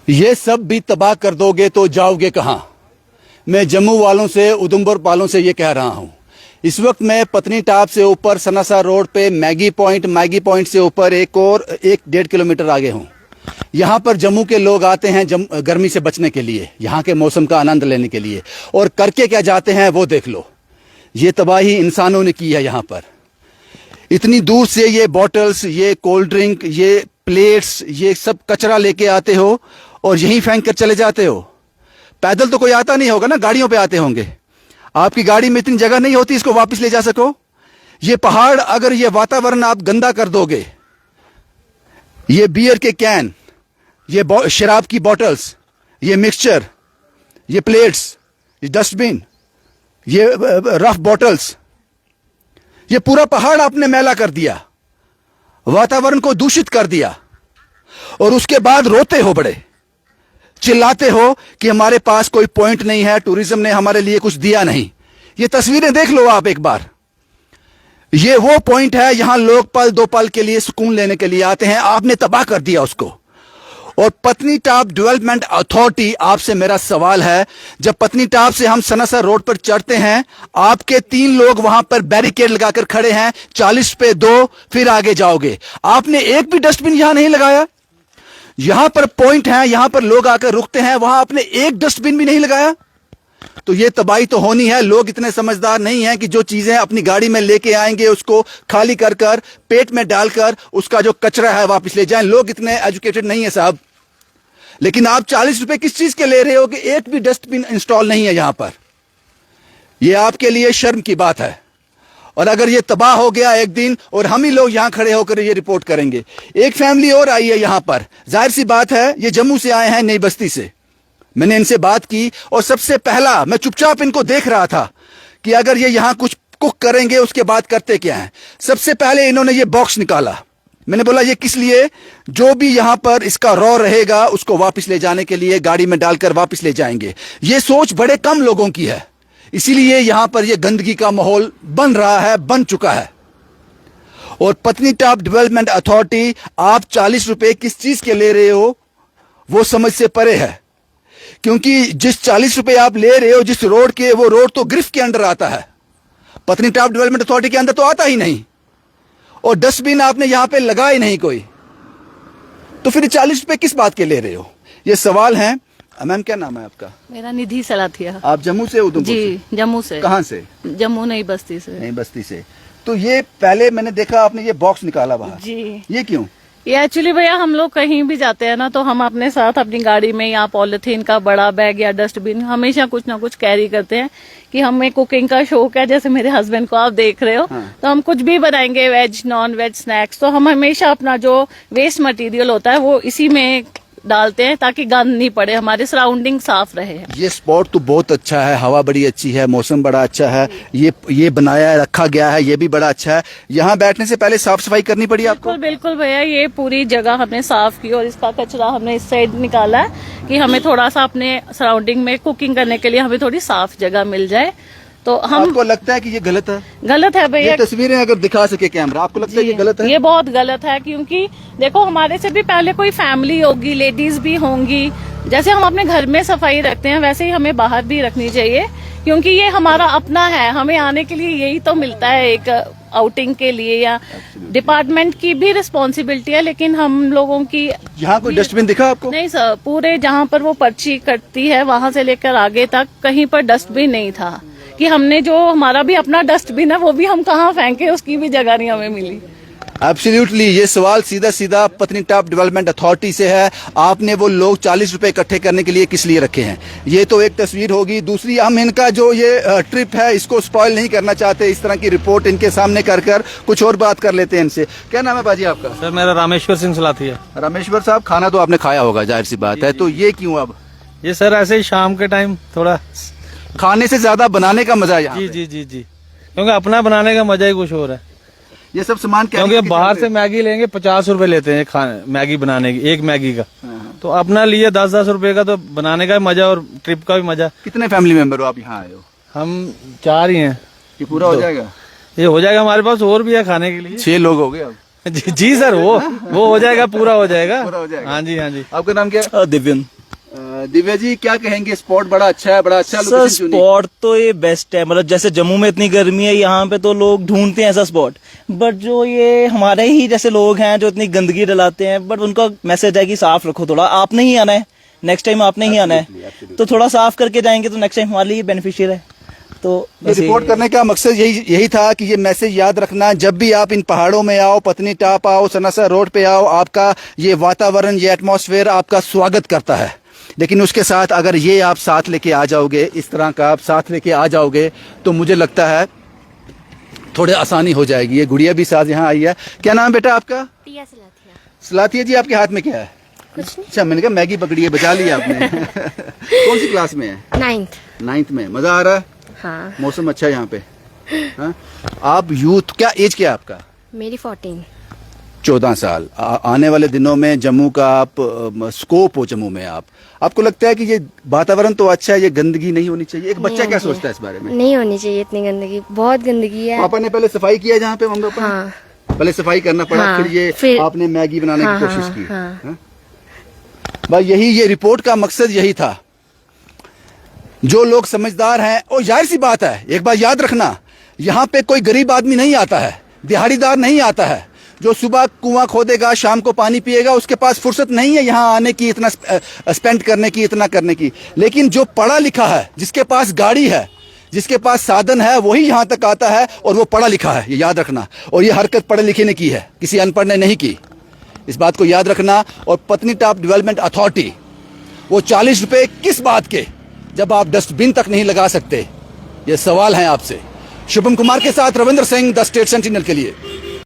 ये सब भी तबाह कर दोगे तो जाओगे कहां। मैं जम्मू वालों से, उधमपुर वालों से ये कह रहा हूं। इस वक्त मैं पत्नीटाप से ऊपर सनासा रोड पे मैगी पॉइंट से ऊपर एक 1.5 किलोमीटर आगे हूं। यहाँ पर जम्मू के लोग आते हैं गर्मी से बचने के लिए, यहाँ के मौसम का आनंद लेने के लिए, और करके क्या जाते हैं वो देख लो। ये तबाही इंसानों ने की है। यहाँ पर इतनी दूर से ये बॉटल्स, ये कोल्ड ड्रिंक, ये प्लेट्स, ये सब कचरा लेके आते हो और यहीं फेंक कर चले जाते हो। पैदल तो कोई आता नहीं होगा ना, गाड़ियों पे आते होंगे। आपकी गाड़ी में इतनी जगह नहीं होती इसको वापस ले जा सको। ये पहाड़, अगर ये वातावरण आप गंदा कर दोगे, ये बियर के कैन, ये शराब की बॉटल्स, ये मिक्सचर, ये प्लेट्स, ये डस्टबिन, ये रफ बॉटल्स, ये पूरा पहाड़ आपने मैला कर दिया, वातावरण को दूषित कर दिया। और उसके बाद रोते हो, बड़े चिल्लाते हो कि हमारे पास कोई पॉइंट नहीं है, टूरिज्म ने हमारे लिए कुछ दिया नहीं। ये तस्वीरें देख लो आप एक बार। ये वो पॉइंट है, यहां लोग पल दो पल के लिए सुकून लेने के लिए आते हैं। आपने तबाह कर दिया उसको। और पत्नीटाप डेवलपमेंट अथॉरिटी, आपसे मेरा सवाल है, जब पत्नीटाप से हम सनासा रोड पर चढ़ते हैं, आपके 3 लोग वहां पर बैरिकेड लगाकर खड़े हैं, 40 पे 2, फिर आगे जाओगे। आपने एक भी डस्टबिन यहां नहीं लगाया। यहां पर पॉइंट है, यहां पर लोग आकर रुकते हैं, वहां आपने एक डस्टबिन भी नहीं लगाया। तो ये तबाही तो होनी है। लोग इतने समझदार नहीं हैं कि जो चीजें अपनी गाड़ी में लेके आएंगे उसको खाली कर कर पेट में डालकर उसका जो कचरा है वापस ले जाएं। लोग इतने एजुकेटेड नहीं है साहब। लेकिन आप 40 रुपए किस चीज के ले रहे हो कि एक भी डस्टबिन इंस्टॉल नहीं है यहां पर। यह आपके लिए शर्म की बात है। और अगर ये तबाह हो गया एक दिन और हम ही लोग यहां खड़े होकर ये रिपोर्ट करेंगे। एक फैमिली और आई है यहां पर, जाहिर सी बात है, ये जम्मू से आए हैं, नई बस्ती से। मैंने इनसे बात की और सबसे पहला मैं चुपचाप इनको देख रहा था कि अगर ये यहां कुछ कुक करेंगे उसके बाद करते क्या है। सबसे पहले इन्होंने ये बॉक्स निकाला। मैंने बोला ये किस लिए? जो भी यहां पर इसका रॉ रहेगा उसको वापस ले जाने के लिए, गाड़ी में डालकर वापस ले जाएंगे। ये सोच बड़े कम लोगों की है, इसीलिए यहां पर यह गंदगी का माहौल बन रहा है, बन चुका है। और पत्नीटाप डेवलपमेंट अथॉरिटी, आप 40 रुपए किस चीज के ले रहे हो वो समझ से परे है। क्योंकि जिस 40 रुपए आप ले रहे हो जिस रोड के, वो रोड तो गिरफ्त के अंडर आता है, पत्नीटाप डेवलपमेंट अथॉरिटी के अंदर तो आता ही नहीं। और डस्टबिन आपने यहां पे लगाए नहीं कोई, तो फिर 40 रुपए किस बात के ले रहे हो? ये सवाल है। मैम क्या नाम है आपका? मेरा निधि सलाथिया। आप जम्मू से, उधमपुर जी से? जम्मू से। कहाँ से? जम्मू नई बस्ती से। नई बस्ती से। तो ये पहले मैंने देखा आपने ये बॉक्स निकाला बाहर। जी। ये क्यों? ये एक्चुअली भैया हम लोग कहीं भी जाते हैं ना, तो हम अपने साथ अपनी गाड़ी में या पॉलिथीन का बड़ा बैग या डस्टबिन हमेशा कुछ ना कुछ कैरी करते हैं कि हमें कुकिंग का शौक है। जैसे मेरे हस्बैंड को आप देख रहे हो, हाँ। तो हम कुछ भी बनाएंगे, वेज नॉन वेज स्नैक्स, तो हम हमेशा अपना जो वेस्ट मटेरियल होता है वो इसी में डालते हैं ताकि गंद नहीं पड़े, हमारे सराउंडिंग साफ रहे। ये स्पॉट तो बहुत अच्छा है, हवा बड़ी अच्छी है, मौसम बड़ा अच्छा है, ये बनाया है, रखा गया है, ये भी बड़ा अच्छा है। यहाँ बैठने से पहले साफ सफाई करनी पड़ी आपको? बिल्कुल बिल्कुल भैया, ये पूरी जगह हमने साफ की और इसका कचरा हमने इस साइड निकाला है कि हमें थोड़ा सा अपने सराउंडिंग में कुकिंग करने के लिए हमें थोड़ी साफ जगह मिल जाए। तो हम, आपको लगता है कि ये गलत है? गलत है भैया। ये तस्वीरें अगर दिखा सके कैमरा, आपको लगता है ये गलत है? ये बहुत गलत है, क्योंकि देखो हमारे से भी पहले कोई फैमिली होगी, लेडीज भी होंगी। जैसे हम अपने घर में सफाई रखते हैं वैसे ही हमें बाहर भी रखनी चाहिए, क्योंकि ये हमारा अपना है। हमें आने के लिए यही तो मिलता है, एक आउटिंग के लिए, या डिपार्टमेंट की भी रिस्पॉन्सिबिलिटी है, लेकिन हम लोगों की। यहाँ कोई डस्टबिन दिखा आपको? नहीं सर, पूरे जहाँ पर वो पर्ची कटती है वहां से लेकर आगे तक कहीं पर डस्टबिन नहीं था। कि हमने जो हमारा भी अपना डस्टबिन है वो भी हम कहाँ फेंके, उसकी भी जगह नहीं हमें मिली। एब्सोल्युटली। ये सवाल सीधा सीधा पत्नीटाप डेवलपमेंट अथॉरिटी से है। आपने वो लोग 40 रुपए इकट्ठे करने के लिए किस लिए रखे हैं? ये तो एक तस्वीर होगी। दूसरी, हम इनका जो ये ट्रिप है इसको स्पॉइल नहीं करना चाहते। इस तरह की रिपोर्ट इनके सामने कर कुछ और बात कर लेते हैं इनसे। क्या नाम है बाजी आपका? सर मेरा रामेश्वर सिंह सलाथिया। रामेश्वर साहब, खाना तो आपने खाया होगा, जाहिर सी बात है, तो ये क्यों अब? ये सर ऐसे ही शाम के टाइम थोड़ा खाने से ज्यादा बनाने का मजा है यहाँ जी पे। जी जी जी, क्योंकि अपना बनाने का मजा ही कुछ और है। ये सब सामान क्योंकि बाहर से मैगी लेंगे 50 रुपए लेते हैं खाने मैगी बनाने की, एक मैगी का। तो अपना लिए 10-10 रुपए का, तो बनाने का भी मजा और ट्रिप का भी मजा। कितने फैमिली मेंबर हो आप यहाँ आए हो? हम 4 ही हैं। ये पूरा हो जाएगा? ये हो जाएगा, हमारे पास और भी है खाने के लिए। 6 लोग हो गए अब। जी सर, वो हो जाएगा, पूरा हो जाएगा। पूरा हो जाएगा। हाँ जी, हाँ जी। आपका नाम क्या है? दिव्यन। दिव्या जी, क्या कहेंगे? स्पॉट बड़ा अच्छा है, बड़ा अच्छा सर लोकेशन चुनी। स्पॉट तो ये बेस्ट है, मतलब जैसे जम्मू में इतनी गर्मी है, यहाँ पे तो लोग ढूंढते हैं ऐसा स्पॉट, बट जो ये हमारे ही जैसे लोग हैं जो इतनी गंदगी डलाते हैं, बट उनका मैसेज है कि साफ रखो थोड़ा, आपने ही आना है, नेक्स्ट टाइम आपने ही आना है, तो थोड़ा साफ करके जाएंगे तो नेक्स्ट टाइम हमारे लिए बेनिफिशियल है। तो ये रिपोर्ट करने का मकसद यही था कि ये मैसेज याद रखना, जब भी आप इन पहाड़ों में आओ, पत्नी टाप आओ, सनासा रोड पे आओ, आपका ये वातावरण, ये एटमॉस्फेयर आपका स्वागत करता है। लेकिन उसके साथ अगर ये आप साथ लेके आ जाओगे, इस तरह का आप साथ लेके आ जाओगे, तो मुझे लगता है थोड़ी आसानी हो जाएगी। ये गुड़िया भी साथ यहाँ आई है। क्या नाम बेटा आपका? टिया सलाथिया। सलाथिया जी, आपके हाथ में क्या है? कुछ नहीं। अच्छा, मैंने कहा मैगी पकड़ी है, बचा लिया आपने। कौन सी क्लास में है? 9th में। मजा आ रहा है? हाँ। मौसम अच्छा है यहाँ पे। हाँ? आप यूथ, क्या एज क्या है आपका? मेरी 14। 14 साल। आने वाले दिनों में जम्मू का आप स्कोप हो जम्मू में, आपको लगता है कि ये वातावरण तो अच्छा है, ये गंदगी नहीं होनी चाहिए? एक बच्चा क्या सोचता है इस बारे में? नहीं होनी चाहिए इतनी गंदगी, बहुत गंदगी है। पापा ने पहले सफाई किया जहाँ पे मम्मी पापा? हाँ। पहले सफाई करना पड़ा, हाँ, फिर आपने मैगी बनाने हाँ, की कोशिश हाँ, की। हाँ। हाँ? बस ये रिपोर्ट का मकसद यही था। जो लोग समझदार हैं, और जाहिर सी बात है, एक बात याद रखना, यहाँ पे कोई गरीब आदमी नहीं आता है, दिहाड़ीदार नहीं आता है, जो सुबह कुआं खोदेगा, शाम को पानी पिएगा, उसके पास फुर्सत नहीं है यहाँ आने की, इतना स्पेंड करने की, इतना करने की। लेकिन जो पढ़ा लिखा है, जिसके पास गाड़ी है, जिसके पास साधन है, वही यहाँ तक आता है, और वो पढ़ा लिखा है, ये याद रखना। और ये हरकत पढ़े लिखे ने की है, किसी अनपढ़ ने नहीं की, इस बात को याद रखना। और पत्नी टाप डेवलपमेंट अथॉरिटी, वो 40 रुपए किस बात के, जब आप डस्टबिन तक नहीं लगा सकते? ये सवाल है आपसे। शुभम कुमार के साथ Ravindra Singh, the state sentinel के लिए।